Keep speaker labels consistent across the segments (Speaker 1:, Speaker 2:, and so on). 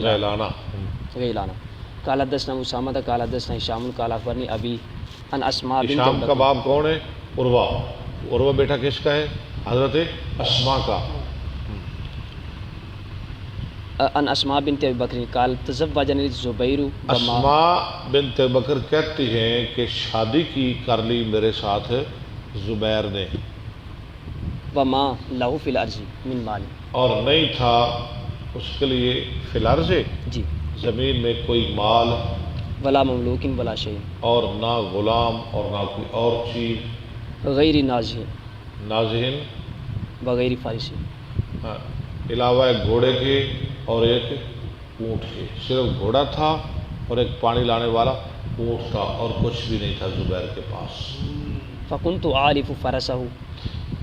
Speaker 1: غیلانہ
Speaker 2: غیلانہ قال حدثنا اسامہ قال حدثنا هشام قال اخبرني ابي ان اسماء بنت
Speaker 1: شام کا باپ کون ہے؟ عروہ بیٹا کس کا ہے؟ حضرت اسماء کا.
Speaker 2: ان اسماء بنت ابی بکر قال تزوجني الزبير
Speaker 1: اسماء بنت بکر کہتی ہیں کہ شادی کی کر لی میرے ساتھ زبیر نے،
Speaker 2: وما له في الارض من مال،
Speaker 1: اور نہیں تھا اس کے لیے فی الارض
Speaker 2: جی،
Speaker 1: زمین میں کوئی مال،
Speaker 2: ولا مملوک ولا شيء،
Speaker 1: اور نہ غلام اور نہ کوئی اور چیز،
Speaker 2: غیر نازح
Speaker 1: نازہن
Speaker 2: بغیر فارسی،
Speaker 1: علاوہ ایک گھوڑے کے اور ایک اونٹ کے. صرف گھوڑا تھا اور ایک پانی لانے والا اونٹ تھا اور کچھ بھی نہیں تھا زبیر کے پاس.
Speaker 2: فكنت اعرف فرسه،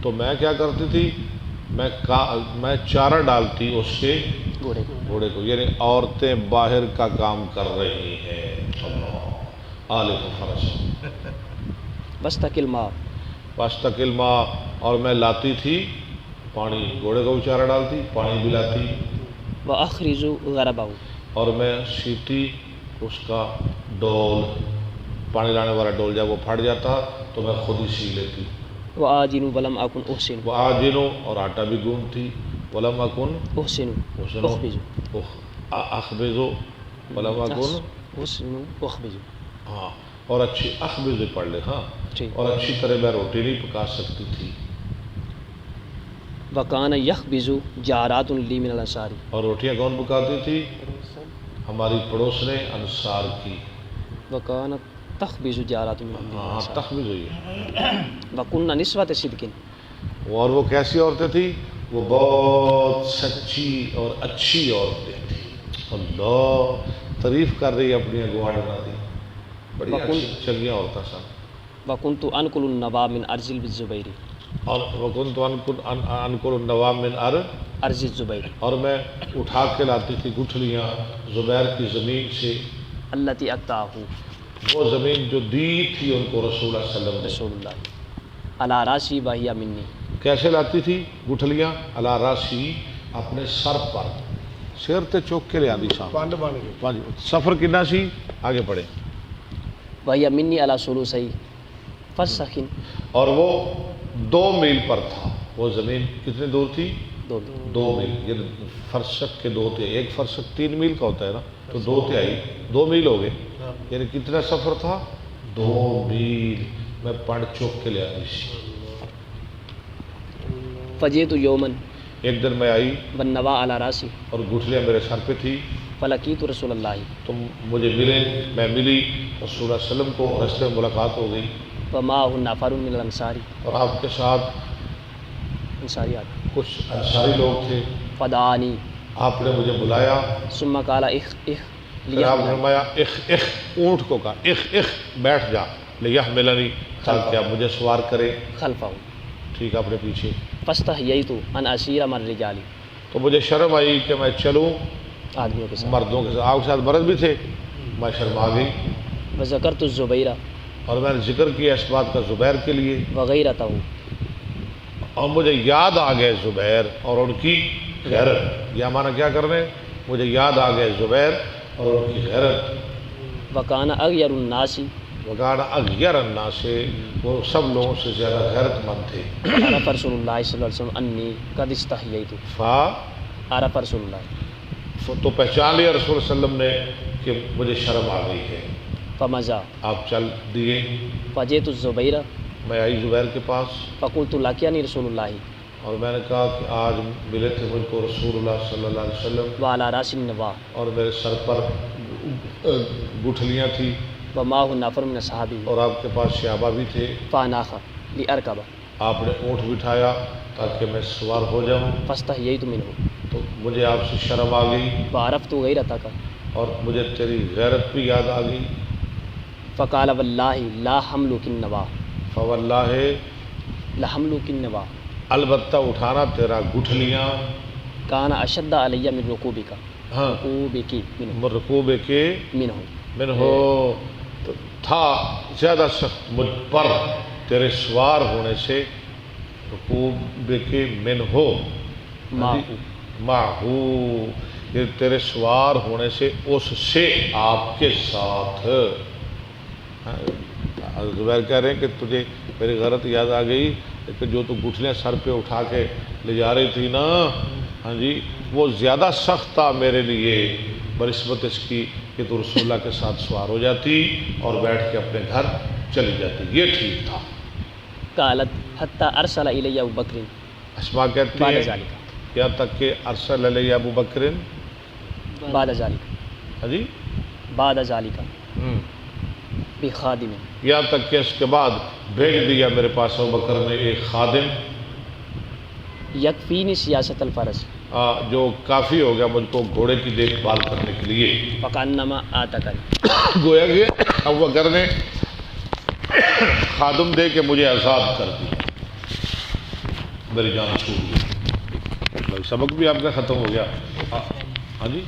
Speaker 1: تو میں کیا کرتی تھی؟ میں چارہ ڈالتی اس کے گھوڑے کو. یعنی عورتیں باہر کا کام کر رہی ہیں. اللہ عالف فرس
Speaker 2: واستقل ما،
Speaker 1: واستقل ماء، اور میں لاتی تھی پانی، گھوڑے کو بھی چارہ ڈالتی، پانی بھی لاتی،
Speaker 2: واخرج غربه،
Speaker 1: اور میں سیتی اس کا ڈول، پانی لانے والا ڈول جب وہ پھٹ جاتا تو میں خود ہی سی لیتی.
Speaker 2: واجن ولم اكن احسن،
Speaker 1: وہ آجنوں، اور آٹا بھی گوندتی، ولم اکن
Speaker 2: احسن اخبز،
Speaker 1: اخبزو، ولم اکن،
Speaker 2: احسن اخبز،
Speaker 1: ہاں، اور اچھی اخبز پڑھ لے، ہاں،
Speaker 2: ٹھیک.
Speaker 1: اور اچھی طرح میں روٹی نہیں پکا سکتی تھی،
Speaker 2: وکان یخبز جارات لی من الانصار،
Speaker 1: اور روٹیاں کون پکاتی تھی؟ ہماری پڑوس نے انصار کی.
Speaker 2: وکان تخبز جارات من
Speaker 1: ہاں
Speaker 2: الانصار،
Speaker 1: تخبز ہوئی ہے.
Speaker 2: وکن نسوۃ صدق،
Speaker 1: اور وہ کیسی عورتیں تھیں؟ وہ بہت سچی اور اچھی عورتیں تھیں. اللہ تعریف کر رہی ہے اپنی اگواڑنا دی، بڑی اچھی چنگیاں عورتیں سن.
Speaker 2: وکنت انقل النوا من ارض الزبیر،
Speaker 1: اور وکنت انقل النوا من
Speaker 2: ارض الزبیر،
Speaker 1: اور میں اٹھا کے لاتی تھی گٹھلیاں زبیر کی زمین سے،
Speaker 2: التی اقطعہ،
Speaker 1: وہ زمین جو دی تھی ان کو رسول اللہ صلی اللہ علیہ وسلم
Speaker 2: رسول اللہ، علی راسی وہی منی،
Speaker 1: نے. کیسے لاتی تھی گٹھلیاں؟ علی راسی، اپنے سر پر، سر تے چوک کے لے آدھی صاحب. سفر کنا سی؟ آگے پڑھے.
Speaker 2: وہی منی علی سلوسی فسخن،
Speaker 1: اور وہ 2 میل پر تھا. وہ زمین کتنی دور تھی؟ 2 میل. یعنی فرسخ کے 2 تھے، ایک فرسخ 3 میل کا ہوتا ہے نا، تو 2 تہائی 2 میل ہو گئے. یعنی کتنا سفر تھا؟ 2 میل. میں پڑھ چوک کے لے آئی سی.
Speaker 2: فجیت یومن،
Speaker 1: ایک دن میں آئی
Speaker 2: والنوا علی راسی،
Speaker 1: اور گٹھلیاں میرے سر پہ تھی.
Speaker 2: فلقیت رسول اللہ،
Speaker 1: تم مجھے ملے، میں ملی رسول اللہ علیہ وسلم کو، راستے میں ملاقات ہو گئی.
Speaker 2: ومعه نفر من الانصار،
Speaker 1: اور آپ کے ساتھ
Speaker 2: انصاریات،
Speaker 1: کچھ انصاری لوگ تھے.
Speaker 2: فدعانی،
Speaker 1: آپ نے مجھے بلایا.
Speaker 2: ثم قال اخ اخ
Speaker 1: پھر آپ نے فرمایا اخ اونٹ کو کہا اخ بیٹھ جا، لیحملنی، تاکہ آپ مجھے سوار کرے.
Speaker 2: خلفہ،
Speaker 1: ٹھیک، اپنے پیچھے.
Speaker 2: فاستحییت ان اسیر مع الرجال،
Speaker 1: تو مجھے شرم آئی کہ میں چلوں
Speaker 2: آدمیوں کے ساتھ.
Speaker 1: مردوں کے ساتھ. آپ کے ساتھ مرد بھی تھے. میں شرما گئی،
Speaker 2: وذکرت الزبیر
Speaker 1: اور میں نے ذکر کیا اس بات کا زبیر کے لیے،
Speaker 2: وغیرتہ،
Speaker 1: اور مجھے یاد آ گئے زبیر اور ان کی غیرت. یہ معنی کیا کر رہے ہیں؟ مجھے یاد آ گئے زبیر اور ان کی غیرت.
Speaker 2: وکان اغیر الناس،
Speaker 1: وکان اغیر الناس، وہ سب لوگوں سے زیادہ غیرت مند تھے.
Speaker 2: عرف رسول اللہ صلی اللہ علیہ وسلم انی قد استحییت، عرف رسول اللہ،
Speaker 1: تو پہچان لیا رسول اللہ علیہ وسلم نے کہ مجھے شرم آ گئی ہے.
Speaker 2: فمضى،
Speaker 1: آپ چل دیے.
Speaker 2: فجئت الزبیر،
Speaker 1: میں آئی زبیر کے پاس،
Speaker 2: فقلت لقینی رسول اللہ،
Speaker 1: اور میں نے کہا کہ آج ملے تھے مجھ کو رسول اللہ صلی اللہ علیہ وسلم،
Speaker 2: وعلی راس النوا،
Speaker 1: اور میرے سر پر گٹھلیاں تھیں،
Speaker 2: ومعه نفر من اصحابہ،
Speaker 1: اور آپ کے پاس صحابہ بھی تھے.
Speaker 2: فاناخ لارکب،
Speaker 1: آپ نے اونٹ بٹھایا تاکہ میں سوار ہو جاؤں.
Speaker 2: فاستحییت منہ،
Speaker 1: تو مجھے آپ سے شرم آ گئی،
Speaker 2: وعرفت غیرتک،
Speaker 1: اور مجھے تیری غیرت بھی یاد آ گئی.
Speaker 2: فقال واللہ لا حملک النوا،
Speaker 1: فواللہ،
Speaker 2: لحملک النوا،
Speaker 1: البتہ اٹھانا تیرا گٹھلیاں،
Speaker 2: کان اشد علی من رکوبک،
Speaker 1: ہاں،
Speaker 2: رکوبک منہ،
Speaker 1: رکوبے کے من ہو، تو تھا زیادہ سخت مجھ پر تیرے سوار ہونے سے. رکوبے کے من ہو،
Speaker 2: ماہو،
Speaker 1: ماہو، کہ تیرے سوار ہونے سے اس سے آپ کے ساتھ. زبیر کہہ رہے ہیں کہ تجھے میری غلط یاد آ گئی کہ جو تو گٹھلیاں سر پہ اٹھا کے لے جا رہی تھی نا، ہاں جی، وہ زیادہ سخت تھا میرے لیے بنسبت اس کی کہ تو رسول اللہ کے ساتھ سوار ہو جاتی اور بیٹھ کے اپنے گھر چلی جاتی، یہ ٹھیک تھا.
Speaker 2: قالت حتی ارسل الی ابو بکر
Speaker 1: اسما کہتی
Speaker 2: بعد
Speaker 1: ہیں
Speaker 2: ذالک،
Speaker 1: یہاں تک کہ ارسل علیہ ابو بکر،
Speaker 2: بعد ذالک،
Speaker 1: ہاں جی،
Speaker 2: بعد ذالک بخادم،
Speaker 1: یہاں تک کہ اس کے بعد بھیج دیا میرے پاس ابو بکر نے ایک خادم
Speaker 2: یکفینی سیاست الفرس،
Speaker 1: جو کافی ہو گیا مجھ کو گھوڑے کی دیکھ بھال کرنے کے لیے.
Speaker 2: فکانما آتکن،
Speaker 1: گویا کہ ابو بکر نے خادم دے کے مجھے آزاد کر دیا، میری جان چھوٹ گئی. سبق بھی آپ کا ختم ہو گیا. ہاں جی.